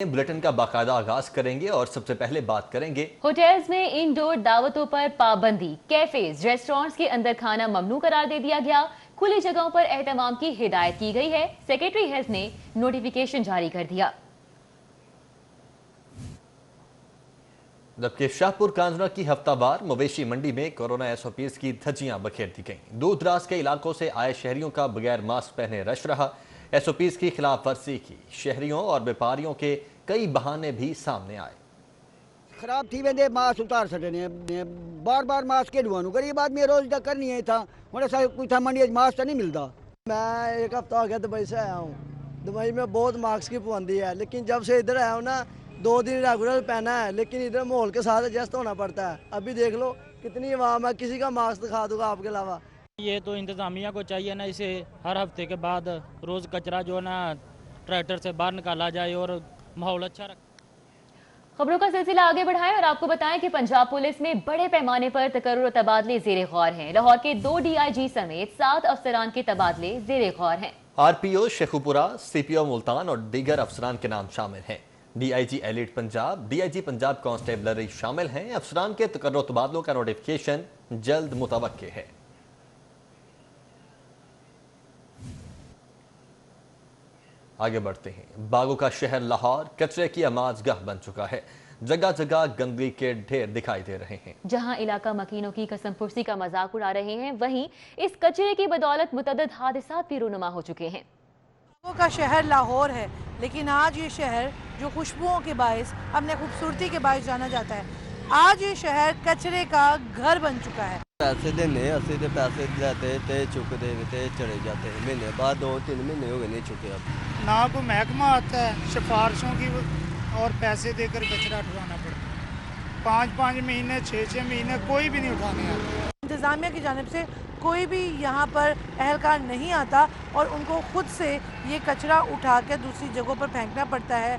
Bulletin का बाकायदा आगाज करेंगे और सबसे पहले बात करेंगे होटल्स में इंडोर दावतों पर पाबंदी, कैफेज रेस्टोरेंट्स के अंदर खाना ममनू करार दे दिया गया। खुली जगहों पर एहतमाम की हिदायत की गई है। सेक्रेटरी हेल्थ ने नोटिफिकेशन जारी कर दिया। जबकि शाहपुर कांजरा की हफ्तावार मवेशी मंडी में कोरोना SOPs की धज्जियां बखेर दी गईं। दूर दराज के इलाकों से आए शहरियों का बगैर मास्क पहने रश रहा। SOPs की खिलाफ वर्जी की शहरियों और व्यापारियों के कई बहाने भी सामने आए। खराब थी वेंदे मास्क उतार सटने बार बार मास्क के ढुआनू करिए बाद में रोज तक करनी है था मोटे सा कोई था मंडी मास्क तो नहीं मिलता। मैं एक हफ्ता हो गया दुबई से आया हूँ। दुबई में बहुत मास्क की पाबंदी है, लेकिन जब से इधर आया हूँ ना 2 दिन रेगुलर पहना है, लेकिन इधर माहौल के साथ एडजस्ट होना पड़ता है। अभी देख लो कितनी आवाम है, किसी का मास्क दिखा दूंगा आपके अलावा। ये तो इंतज़ामिया को चाहिए ना, इसे हर हफ्ते के बाद रोज़ कचरा जो है ना ट्रैक्टर से बाहर निकाला जाए और माहौल अच्छा रखे। खबरों का सिलसिला आगे बढ़ाएं और आपको बताएं कि पंजाब पुलिस में बड़े पैमाने पर तकर्रुर और तबादले जेर गौर हैं। लाहौर के 2 DIG समेत 7 अफसरान के तबादले जेर गौर हैं। RPO शेखुपुरा, CPO मुल्तान और दीगर अफसरान के नाम शामिल हैं। DIG elite Punjab, DIG Punjab constabulary शामिल हैं। अफसरान के तकर्रुर तबादलों का नोटिफिकेशन जल्द मुतवक्के है। आगे बढ़ते हैं। बागों का शहर लाहौर कचरे की अमाजगाह बन चुका है। जगह जगह गंदगी के ढेर दिखाई दे रहे हैं। जहां इलाका मकीनों की कसम पुर्सी का मजाक उड़ा रहे हैं, वहीं इस कचरे की बदौलत मुतअद्दिद हादसात भी रूनुमा हो चुके हैं। बागों का शहर लाहौर है, लेकिन आज ये शहर जो खुशबुओं के बायस, अपने खूबसूरती के बायस जाना जाता है, आज ये शहर कचरे का घर बन चुका है। पैसे देने असली तो पैसे देते थे, चुकते थे, चले जाते हैं। महीने बाद 2-3 महीने हो गए नहीं चुके। अब ना कोई महकमा आता है, सिफारिशों की और पैसे देकर कचरा उठाना पड़ता है। 5-5 महीने 6-6 महीने कोई भी नहीं उठाने आता। इंतज़ामिया की जानिब से कोई भी यहाँ पर अहलकार नहीं आता और उनको खुद से ये कचरा उठा के दूसरी जगहों पर फेंकना पड़ता है,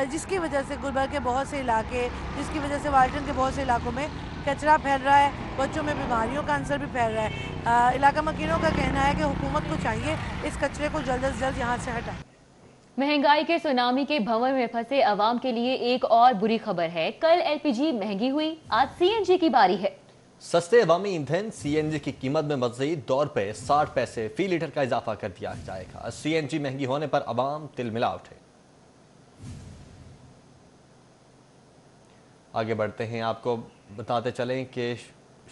जिसकी वजह से गुलबर्ग के बहुत से इलाके, जिसकी वजह से वाल्टन के बहुत से इलाकों में कचरा फैल रहा है। बच्चों में बीमारियों का अंसर भी फैल रहा है। इलाका मकीनों का कहना है कि हुकूमत को चाहिए इस कचरे को जल्द से जल्द यहाँ से हटाए। महंगाई के सुनामी के भंवर में फंसे अवाम के लिए एक और बुरी खबर है। कल LPG महंगी हुई, आज CNG की बारी है। सस्ते अवामी ईंधन CNG की कीमत में मज़ीद ₹2 60 पैसे फी लीटर का इजाफा कर दिया जाएगा। CNG महंगी होने पर अवाम तिलमिला उठे। आगे बढ़ते हैं। आपको बताते चलें कि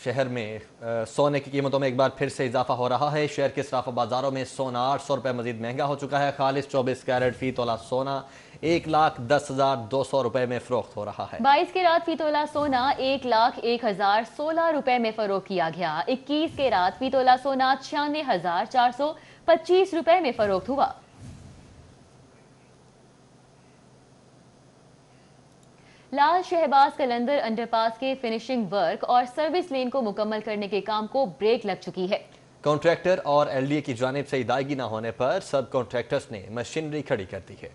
शहर में सोने की कीमतों में एक बार फिर से इजाफा हो रहा है। शहर के सराफा बाजारों में सोना 800 रुपये मजीद महंगा हो चुका है। खालिस 24 कैरेट फी तोला सोना 1,10,200 रुपए में फरोख्त हो रहा है। 22 के रात फी तोला सोना 1,01,016 रुपए में फरोख्त किया गया। 21 के रात फी तोला सोना 96,425 रुपए में फरोख्त हुआ। लाल शहबाज कलंदर अंडरपास के फिनिशिंग वर्क और सर्विस लेन को मुकम्मल करने के काम को ब्रेक लग चुकी है। कॉन्ट्रैक्टर और LDA की जानिब से अदायगी न होने पर सब कॉन्ट्रैक्टर्स ने मशीनरी खड़ी कर दी है।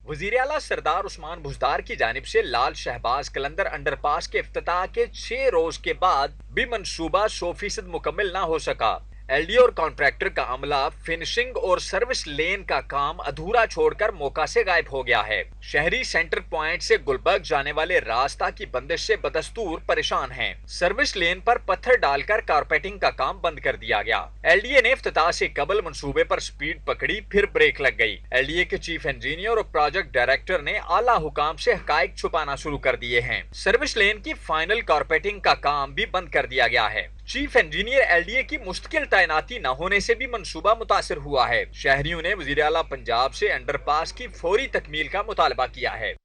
वजीर आला सरदार उस्मान बुज़दार की जानिब से लाल शहबाज कलंदर अंडरपास के इफ्तिताह के 6 रोज के बाद भी मंसूबा 100% मुकम्मल न हो सका। LDA और कॉन्ट्रैक्टर का अमला फिनिशिंग और सर्विस लेन का काम अधूरा छोड़कर मौका से गायब हो गया है। शहरी सेंटर पॉइंट से गुलबर्ग जाने वाले रास्ता की बंदिश से बदस्तूर परेशान हैं। सर्विस लेन पर पत्थर डालकर कारपेटिंग का काम बंद कर दिया गया। LDA ने इफ्तिताह से कबल मंसूबे पर स्पीड पकड़ी, फिर ब्रेक लग गई। LDA के चीफ इंजीनियर और प्रोजेक्ट डायरेक्टर ने आला हुकाम से हकायक छुपाना शुरू कर दिए हैं। सर्विस लेन की फाइनल कारपेटिंग का काम भी बंद कर दिया गया है। चीफ इंजीनियर LDA की मुश्किल तैनाती न होने से भी मंसूबा मुतासिर हुआ है। शहरियों ने वजीर आला पंजाब से अंडरपास की फौरी तकमील का मुतालबा किया है।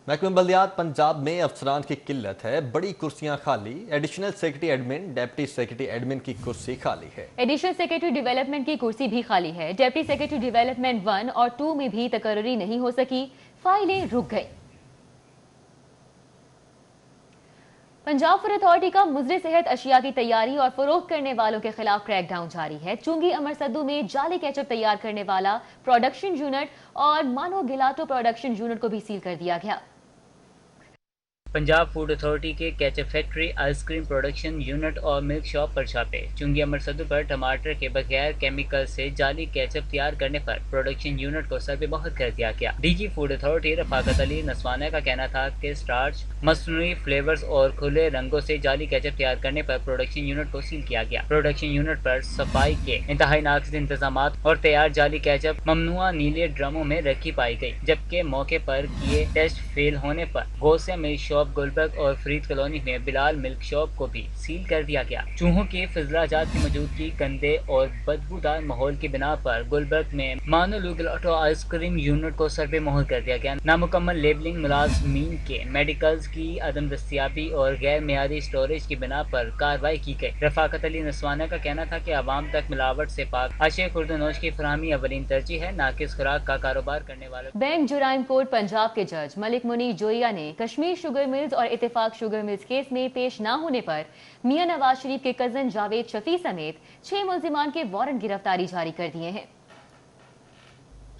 महकमे बल्दियात पंजाब में अफसरान की किल्लत है। बड़ी कुर्सियां खाली। Additional secretary admin, deputy secretary admin की कुर्सी खाली है। एडिशनल सेक्रेटरी डेवलपमेंट की कुर्सी भी खाली है। डेप्टी सेक्रेटरी डेवलपमेंट 1 और 2 में भी तकर्री नहीं हो सकी, फाइलें रुक गई। पंजाब फूड अथॉरिटी का मुज़र सेहत अशिया की तैयारी और फरोख्त करने वालों के खिलाफ क्रैकडाउन जारी है। चुंगी अमरसद्दू में जाली केचप तैयार करने वाला प्रोडक्शन यूनिट और मानो गिलाटो प्रोडक्शन यूनिट को भी सील कर दिया गया। पंजाब फूड अथॉरिटी के ketchup factory, ice cream production unit और मिल्क शॉप पर छापे। चुंगी अमरसदू पर टमाटर के बगैर केमिकल से जाली केचप तैयार करने पर प्रोडक्शन यूनिट को सर्वे मोहर कर दिया गया। DG food authority Rafaqat Ali Naswana का कहना था कि स्टार्च, मसनूई फ्लेवर्स और खुले रंगों से जाली केचप तैयार करने पर प्रोडक्शन यूनिट को सील किया गया। प्रोडक्शन यूनिट पर सफाई के इंतहाई नाक़िस इंतजाम और तैयार जाली केचप ममनुआ नीले ड्रमों में रखी पाई गई, जबकि मौके पर किए टेस्ट फेल होने पर गौसे मिल्क शॉप गुलबर्ग और फरीद कॉलोनी में बिलाल मिल्क शॉप को भी सील कर दिया गया। चूहों की फिजलाजात की मौजूदगी, गंदे और बदबूदार माहौल की बिना पर गुलबर्ग में मानोलूगल ऑटो आइसक्रीम यूनिट को सर्वे मोहर कर दिया गया। नामुकम्मल लेबलिंग, मुलाजमीन के मेडिकल्स की अदम दस्तियाबी और गैर मेयारी स्टोरेज की बिना पर कार्रवाई की गई। रफाकत अली नसवाना का कहना था कि आवाम तक मिलावट से पाक अशे खुर्दनोश की फराहमी अवलीन तरजीह है, नाकिस खुराक का कारोबार करने वाले। बैंक जुराइम कोर्ट पंजाब के जज मलिक मुनीर जोइया ने कश्मीर शुगर मिल्स और इत्तेफाक शुगर मिल्स केस में पेश न होने पर मियां नवाज शरीफ के कजन जावेद शफी समेत 6 मुल्जिमान के वारंट गिरफ्तारी जारी कर दिए हैं।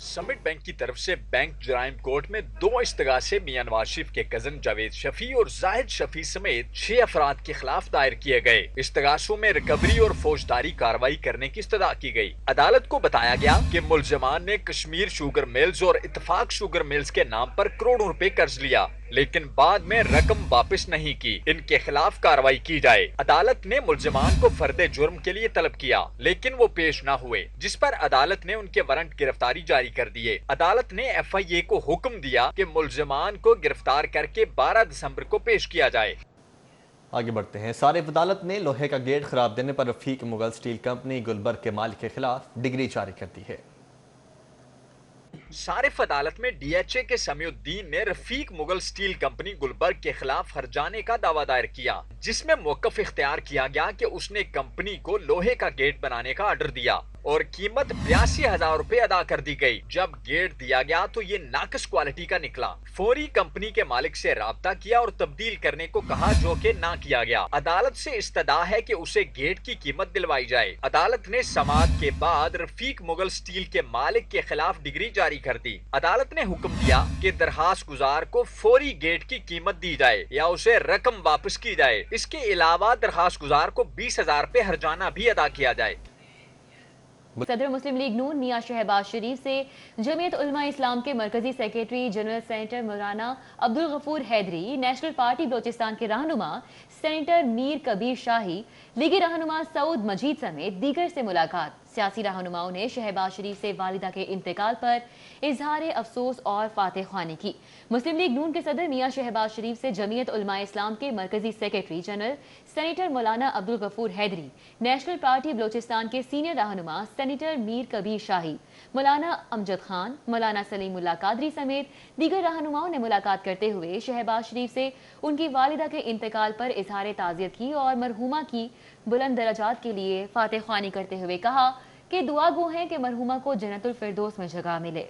समिट बैंक की तरफ से बैंक जुराइम कोर्ट में 2 इस्तगासे मियां नवाज शरीफ के कजन जावेद शफी और जाहिद शफी समेत 6 अफराद के खिलाफ दायर किए गए। इस्तगासों में रिकवरी और फौजदारी कार्रवाई करने की इस्तदा की गई। अदालत को बताया गया कि मुल्जिमान ने कश्मीर शुगर मिल्स और इत्तेफाक शुगर मिल्स के नाम पर करोड़ों रुपए कर्ज लिया, लेकिन बाद में रकम वापस नहीं की। इनके खिलाफ कार्रवाई की जाए। अदालत ने मुल्जिमान को फर्दे जुर्म के लिए तलब किया, लेकिन वो पेश न हुए, जिस पर अदालत ने उनके वारंट गिरफ्तारी जारी कर दिए। अदालत ने FIA को हुक्म दिया कि मुल्जिमान को गिरफ्तार करके 12 दिसंबर को पेश किया जाए। आगे बढ़ते हैं। सारिफ अदालत ने लोहे का गेट खराब देने पर रफीक मुगल स्टील कंपनी गुलबर्ग के मालिक के खिलाफ डिग्री जारी कर दी है। सारिफ अदालत में DHA के समीउद्दीन ने रफीक मुगल स्टील कंपनी गुलबर्ग के खिलाफ हर्जाने का दावा दायर किया, जिसमें मौकफ इख्तियार किया गया कि उसने कंपनी को लोहे का गेट बनाने का ऑर्डर दिया और कीमत 82,000 रुपए अदा कर दी गई। जब गेट दिया गया तो ये नाकस क्वालिटी का निकला। फौरी कंपनी के मालिक से राब्ता किया और तब्दील करने को कहा, जो कि ना किया गया। अदालत से इस्तदा है कि उसे गेट की कीमत दिलवाई जाए। अदालत ने समाअत के बाद रफीक मुगल स्टील के मालिक के खिलाफ डिग्री जारी कर दी। अदालत ने हुक्म दिया कि दरखास्त गुजार को फौरी गेट की कीमत दी जाए या उसे रकम वापस की जाए। इसके अलावा दरखास्त गुजार को 20,000 रुपए हर्जाना भी अदा किया जाए। सदर मुस्लिम लीग नून मियां शहबाज शरीफ से जमीयत उलमा इस्लाम के मरकजी सेक्रेटरी जनरल सेनेटर मौलाना अब्दुल गफूर हैदरी, नेशनल पार्टी बलोचिस्तान के रहनुमा सेनेटर मीर कबीर शाही, लीगी रहनुमा सऊद मजीद समेत दीगर से मुलाकात। सियासी रहनुमाओं ने शहबाज शरीफ से वालिदा के इंतकाल पर इजहार अफसोस और फातह ख्वानी की। मुस्लिम लीग नून के सदर मियां शहबाज शरीफ से जमीयत उलमा इस्लाम के मरकजी सेक्रेटरी जनरल सेनेटर मौलाना अब्दुल गफूर हैदरी, नेशनल पार्टी बलोचिस्तान के सीनियर रहनुमा सेनेटर मीर कबीर शाही, मौलाना अमजद खान, मौलाना सलीमुल्लाह कादरी समेत दीगर रहनुमाओं ने मुलाकात करते हुए शहबाज शरीफ से उनकी वालिदा के इंतकाल पर इजहार ताज़ियत की और मरहूमा की बुलंद दराजात के लिए फातह ख्वानी करते हुए कहा कि दुआ गो हैं कि मरहूमा को जन्नतुल फिरदौस में जगह मिले।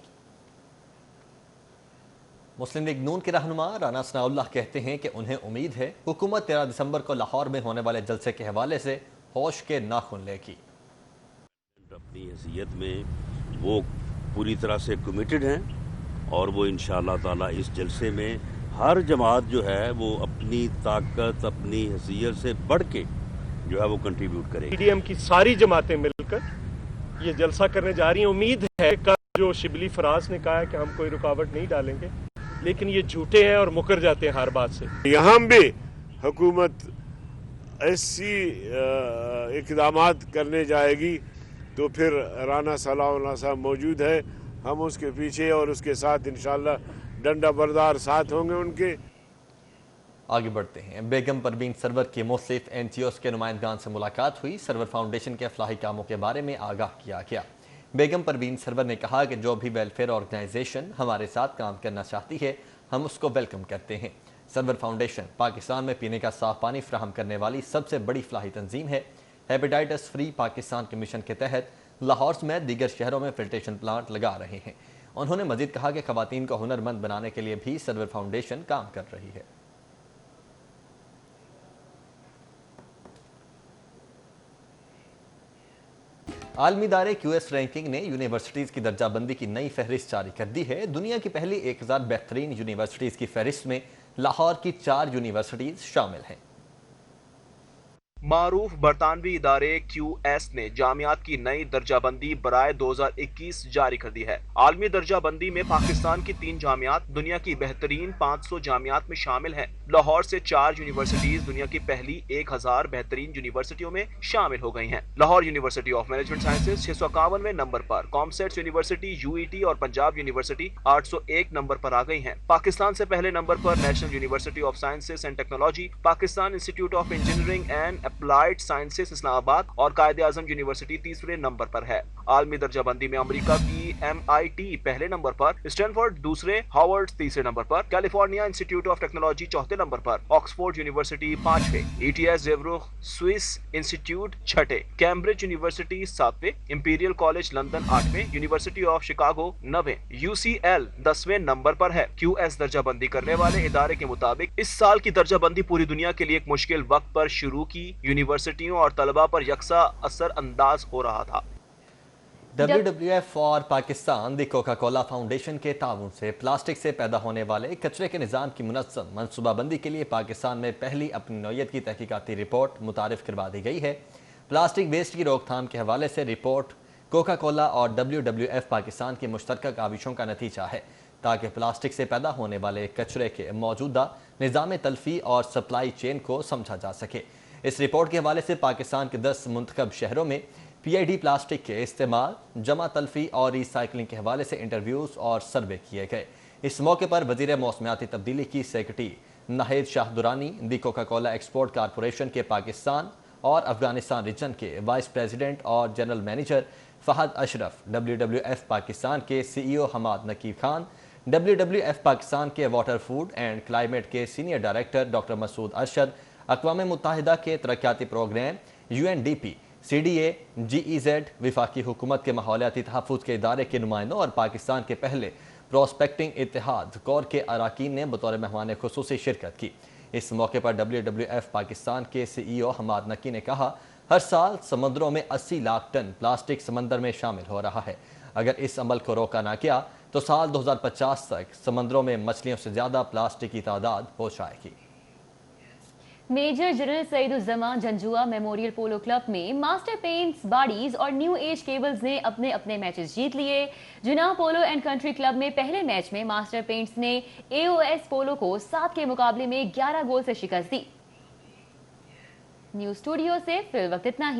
मुस्लिम लीग नून के रहनुमा राना सनाउल्लाह कहते हैं कि उन्हें उम्मीद है हुकूमत 13 दिसंबर को लाहौर में होने वाले जलसे के हवाले से होश के नाखून लेगी। अपनी हैसियत में वो पूरी तरह से कमिटेड हैं और वो इंशाअल्लाह ताला इस जलसे में हर जमात जो है वो अपनी ताकत, अपनी हैसियत से बढ़ के जो है वो कंट्रीब्यूट करेगी। PDM की सारी जमातें मिलकर ये जलसा करने जा रही हैं। उम्मीद है कल जो शिबली फराज ने कहा है कि हम कोई रुकावट नहीं डालेंगे, लेकिन ये झूठे हैं और मुकर जाते हैं हर बात से। यहाँ भी हुकूमत ऐसी इक़दामात करने जाएगी तो फिर राना सलाउल्लाह साहब मौजूद है, हम उसके पीछे और उसके साथ इंशाअल्लाह डंडा बरदार साथ होंगे उनके। आगे बढ़ते हैं। बेगम परवीन सरवर की मुख्तलिफ NGOs के नुमाइंदगान से मुलाकात हुई। सरवर फाउंडेशन के अफलाही कामों के बारे में आगाह किया गया। बेगम परवीन सरवर ने कहा कि जो भी वेलफेयर ऑर्गेनाइजेशन हमारे साथ काम करना चाहती है, हम उसको वेलकम करते हैं। सरवर फाउंडेशन पाकिस्तान में पीने का साफ पानी फराहम करने वाली सबसे बड़ी फलाही तंजीम है। हेपेटाइटिस फ्री पाकिस्तान के मिशन के तहत लाहौर में दीगर शहरों में फिल्ट्रेशन प्लांट लगा रहे हैं। उन्होंने मजीद कहा कि खवातीन को हुनरमंद बनाने के लिए भी सरवर फाउंडेशन काम कर रही है। आलमी इदारे QS रैंकिंग ने यूनिवर्सिटीज़ की दर्जाबंदी की नई फहरिस्त जारी कर दी है। दुनिया की पहली 1000 बेहतरीन यूनिवर्सिटीज़ की फहरिस्त में लाहौर की 4 यूनिवर्सिटीज शामिल हैं। मारूफ बरतानवी इदारे QS ने जामियात की नई दर्जाबंदी बराए 2021 जारी कर दी है। आलमी दर्जाबंदी में पाकिस्तान की 3 जामियात दुनिया की बेहतरीन 500 जामियात में शामिल हैं। लाहौर से 4 यूनिवर्सिटीज दुनिया की पहली 1000 बेहतरीन यूनिवर्सिटियों में शामिल हो गई हैं। Lahore University of Management Sciences 651वें नंबर पर, कॉमसेट्स यूनिवर्सिटी UET और पंजाब यूनिवर्सिटी 801 नंबर पर आ गई हैं। पाकिस्तान से पहले नंबर पर national university of sciences and technology, Pakistan institute of engineering and applied sciences Islamabad और कायदे आजम यूनिवर्सिटी तीसरे नंबर पर है। आलमी दर्जाबंदी में अमेरिका की MIT पहले नंबर पर, स्टैनफोर्ड दूसरे, हार्वर्ड तीसरे नंबर पर, कैलिफोर्निया इंस्टीट्यूट ऑफ टेक्नोलॉजी चौथे नंबर पर, ऑक्सफोर्ड यूनिवर्सिटी 5वें, ETS ज़ेवरुख स्विस इंस्टीट्यूट 6ठे, कैम्ब्रिज यूनिवर्सिटी 7वें, इंपीरियल कॉलेज लंदन 8वें, यूनिवर्सिटी ऑफ शिकागो 9वें, UCL 10वें नंबर पर है। QS दर्जाबंदी करने वाले इदारे के मुताबिक इस साल की दर्जाबंदी पूरी दुनिया के लिए एक मुश्किल वक्त पर शुरू की यूनिवर्सिटियों और तलबा पर यकसा असर अंदाज हो रहा था। WWF और पाकिस्तान दी कोका कोला फाउंडेशन के ताउन से प्लास्टिक से पैदा होने वाले कचरे के निज़ाम की मुनज़्ज़म मनसूबाबंदी के लिए पाकिस्तान में पहली अपनी नौयत की तहकीकाती रिपोर्ट मुतारिफ करवा दी गई है। प्लास्टिक वेस्ट की रोकथाम के हवाले से रिपोर्ट कोका कोला और WWF पाकिस्तान की मुश्तरका काविशों का नतीजा है ताकि प्लास्टिक से पैदा होने वाले कचरे के मौजूदा निज़ाम तलफ़ी और सप्लाई चेन को समझा जा सके। इस रिपोर्ट के हवाले से पाकिस्तान के 10 मुंतखब शहरों में PID प्लास्टिक के इस्तेमाल, जमा तलफ़ी और रिसाइकलिंग के हवाले से इंटरव्यूज़ और सर्वे किए गए। इस मौके पर वज़ीर मौसमियाती तब्दीली की secretary Nahid Shah Durrani, the Coca Cola Export Corporation के पाकिस्तान और अफगानिस्तान रीजन के वाइस प्रेसिडेंट और general manager Fahad Ashraf, WWF Pakistan के CEO हमाद नकीब खान, WWF पाकिस्तान के वाटर फूड एंड क्लाइमेट के senior director doctor Masood Arshad, अक़वाम मुत्तहिदा के तरक्याती प्रोग्राम UNDP, CDA, GEZ, विफाकी हुकूमत के माहौलियाती तहफ़्फ़ुज़ के इदारे के नुमाइंदों और पाकिस्तान के पहले प्रोस्पेक्टिंग इत्तेहाद कौर के अराकीन ने बतौर मेहमान खुसूसी शिरकत की। इस मौके पर WWF पाकिस्तान के CEO हमाद नकी ने कहा, हर साल समुद्रों में 80 लाख टन प्लास्टिक समंदर में शामिल हो रहा है। अगर इस अमल को रोका ना किया तो साल 2050 तक समंदरों में मछलियों से ज़्यादा प्लास्टिक की तादाद हो जाएगी। Major general Saeeduzzaman Janjua memorial पोलो क्लब में मास्टर पेंट्स, बाडीज और न्यू एज केबल्स ने अपने अपने मैचेस जीत लिए। जुनाह पोलो एंड कंट्री क्लब में पहले मैच में मास्टर पेंट्स ने AOS पोलो को 7 के मुकाबले में 11 गोल से शिकस्त दी। न्यूज़ स्टूडियो से फिल वक्त इतना ही।